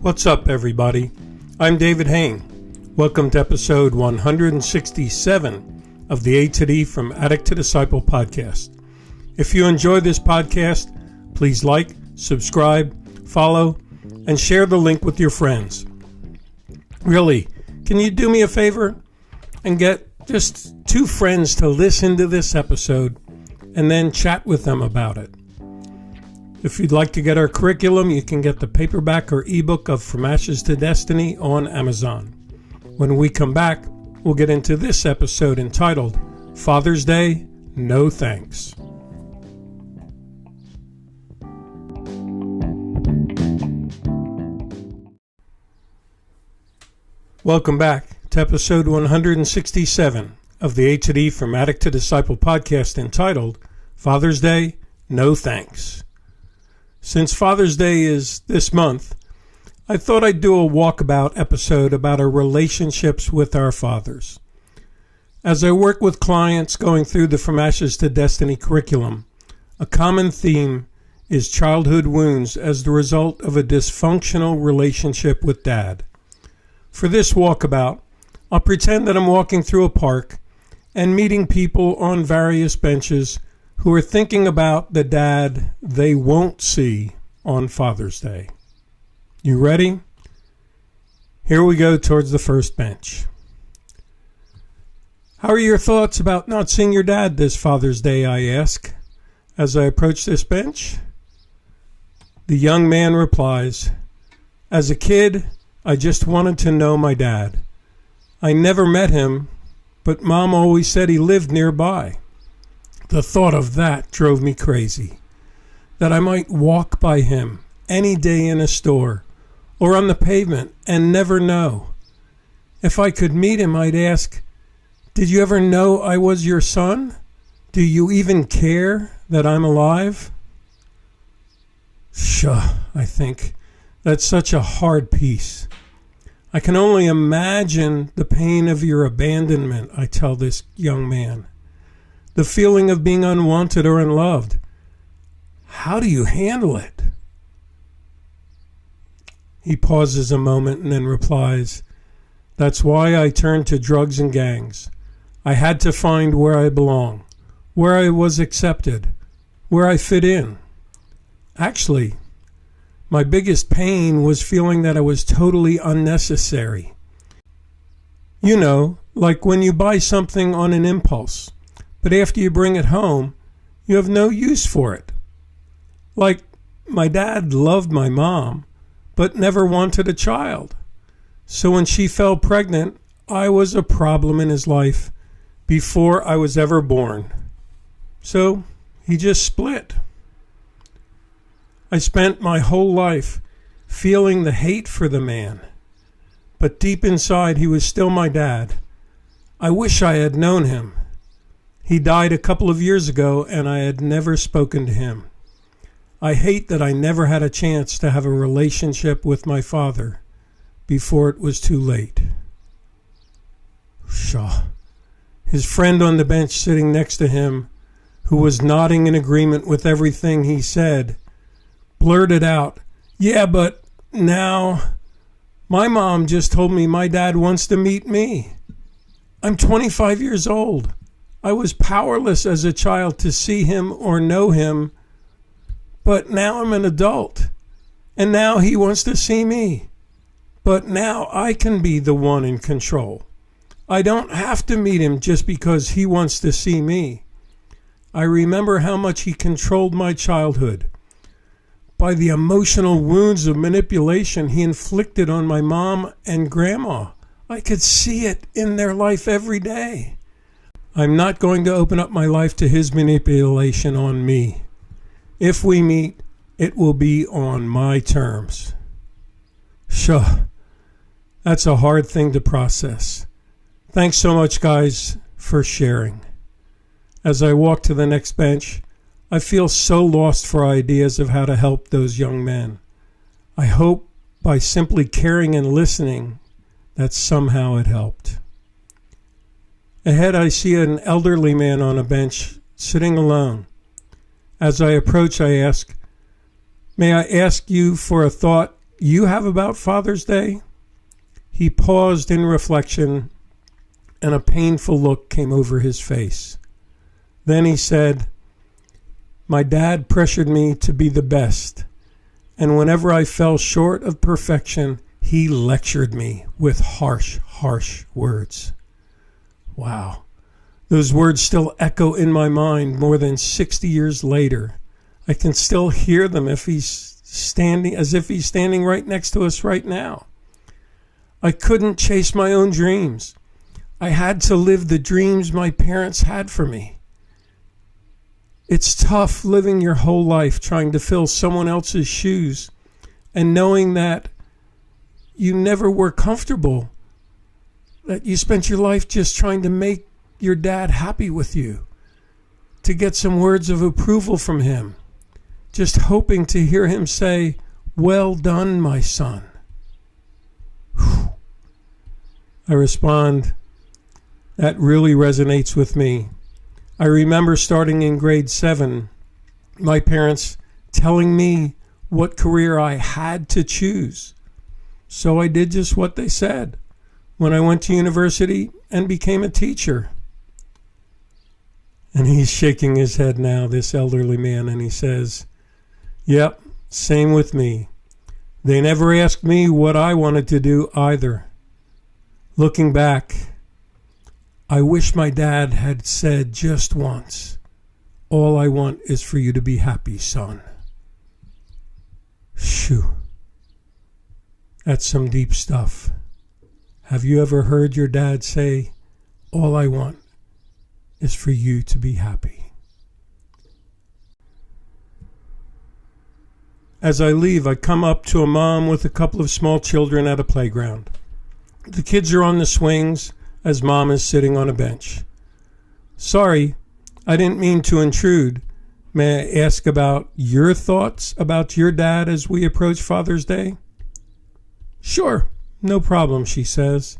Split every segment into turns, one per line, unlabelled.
What's up, everybody? I'm David Hain. Welcome to episode 167 of the A to D from Addict to Disciple podcast. If you enjoy this podcast, please like, subscribe, follow, and share the link with your friends. Really, can you do me a favor and get just 2 friends to listen to this episode and then chat with them about it? If you'd like to get our curriculum, you can get the paperback or ebook of From Ashes to Destiny on Amazon. When we come back, we'll get into this episode entitled Father's Day, No Thanks. Welcome back to episode 167 of the A to D from Addict to Disciple podcast entitled Father's Day, No Thanks. Since Father's Day is this month, I thought I'd do a walkabout episode about our relationships with our fathers. As I work with clients going through the From Ashes to Destiny curriculum, a common theme is childhood wounds as the result of a dysfunctional relationship with Dad. For this walkabout, I'll pretend that I'm walking through a park and meeting people on various benches who are thinking about the dad they won't see on Father's Day. You ready? Here we go towards the first bench. How are your thoughts about not seeing your dad this Father's Day, I ask, as I approach this bench? The young man replies, as a kid, I just wanted to know my dad. I never met him, but Mom always said he lived nearby. The thought of that drove me crazy, that I might walk by him any day in a store or on the pavement and never know. If I could meet him, I'd ask, did you ever know I was your son? Do you even care that I'm alive? Pshaw, I think. That's such a hard piece. I can only imagine the pain of your abandonment, I tell this young man. The feeling of being unwanted or unloved. How do you handle it? He pauses a moment and then replies, that's why I turned to drugs and gangs. I had to find where I belong, where I was accepted, where I fit in. Actually, my biggest pain was feeling that I was totally unnecessary. You know, like when you buy something on an impulse, but after you bring it home, you have no use for it. Like, my dad loved my mom, but never wanted a child. So when she fell pregnant, I was a problem in his life before I was ever born. So he just split. I spent my whole life feeling the hate for the man, but deep inside he was still my dad. I wish I had known him. He died a couple of years ago, and I had never spoken to him. I hate that I never had a chance to have a relationship with my father before it was too late. Pshaw. His friend on the bench sitting next to him, who was nodding in agreement with everything he said, blurted out, yeah, but now my mom just told me my dad wants to meet me. I'm 25 years old. I was powerless as a child to see him or know him, but now I'm an adult, and now he wants to see me. But now I can be the one in control. I don't have to meet him just because he wants to see me. I remember how much he controlled my childhood by the emotional wounds of manipulation he inflicted on my mom and grandma. I could see it in their life every day. I'm not going to open up my life to his manipulation on me. If we meet, it will be on my terms. Sure, that's a hard thing to process. Thanks so much, guys, for sharing. As I walk to the next bench, I feel so lost for ideas of how to help those young men. I hope by simply caring and listening that somehow it helped. Ahead, I see an elderly man on a bench, sitting alone. As I approach, I ask, may I ask you for a thought you have about Father's Day?" He paused in reflection, and a painful look came over his face. Then he said, "My dad pressured me to be the best, and whenever I fell short of perfection, he lectured me with harsh, harsh words." Wow. Those words still echo in my mind more than 60 years later. I can still hear them as if he's standing right next to us right now. I couldn't chase my own dreams. I had to live the dreams my parents had for me. It's tough living your whole life trying to fill someone else's shoes and knowing that you never were comfortable, that you spent your life just trying to make your dad happy with you, to get some words of approval from him, just hoping to hear him say, "Well done, my son." Whew. I respond, "That really resonates with me." I remember starting in grade 7, my parents telling me what career I had to choose. So I did just what they said when I went to university and became a teacher. And he's shaking his head now, this elderly man, and he says, "Yep, same with me. They never asked me what I wanted to do either." Looking back, I wish my dad had said just once, "All I want is for you to be happy, son." Phew. That's some deep stuff. Have you ever heard your dad say, "All I want is for you to be happy"? As I leave, I come up to a mom with a couple of small children at a playground. The kids are on the swings as mom is sitting on a bench. "Sorry, I didn't mean to intrude. May I ask about your thoughts about your dad as we approach Father's Day?" "Sure, no problem," she says.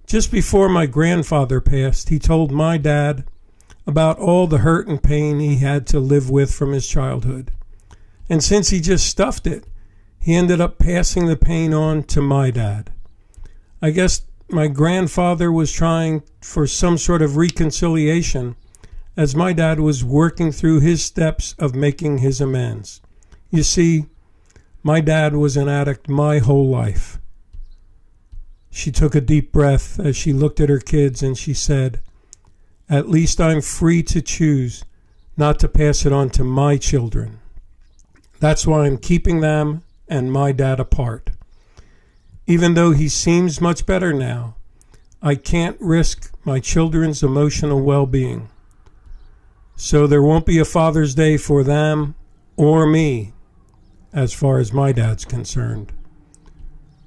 "Just before my grandfather passed, he told my dad about all the hurt and pain he had to live with from his childhood. And since he just stuffed it, he ended up passing the pain on to my dad. I guess my grandfather was trying for some sort of reconciliation as my dad was working through his steps of making his amends. You see, my dad was an addict my whole life." She took a deep breath as she looked at her kids and she said, "At least I'm free to choose not to pass it on to my children. That's why I'm keeping them and my dad apart. Even though he seems much better now, I can't risk my children's emotional well-being. So there won't be a Father's Day for them or me, as far as my dad's concerned.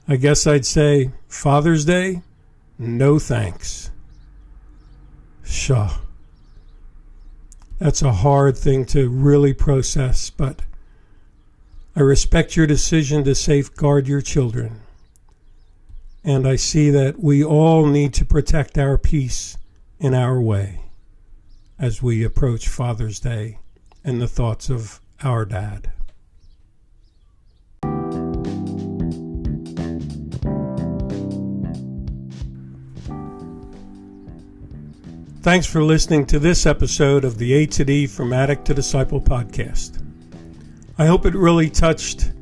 I guess I'd say, Father's Day? No thanks." Pshaw. That's a hard thing to really process, but I respect your decision to safeguard your children. And I see that we all need to protect our peace in our way as we approach Father's Day and the thoughts of our dad. Thanks for listening to this episode of the A to D From Addict to Disciple podcast. I hope it really touched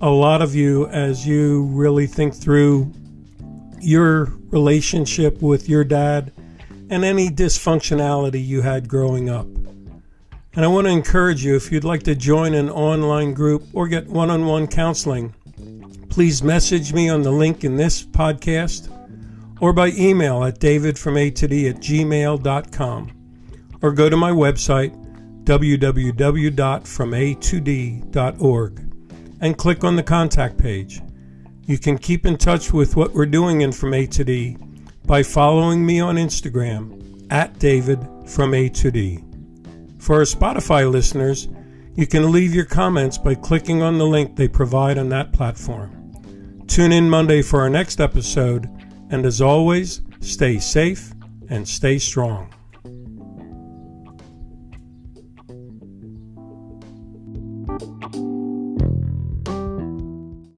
a lot of you as you really think through your relationship with your dad and any dysfunctionality you had growing up. And I want to encourage you, if you'd like to join an online group or get one-on-one counseling, please message me on the link in this podcast or by email at davidfromatod@gmail.com, or go to my website, www.fromatod.org, and click on the contact page. You can keep in touch with what we're doing in From A to D by following me on Instagram at davidfromatod. For our Spotify listeners, you can leave your comments by clicking on the link they provide on that platform. Tune in Monday for our next episode, and as always, stay safe and stay strong.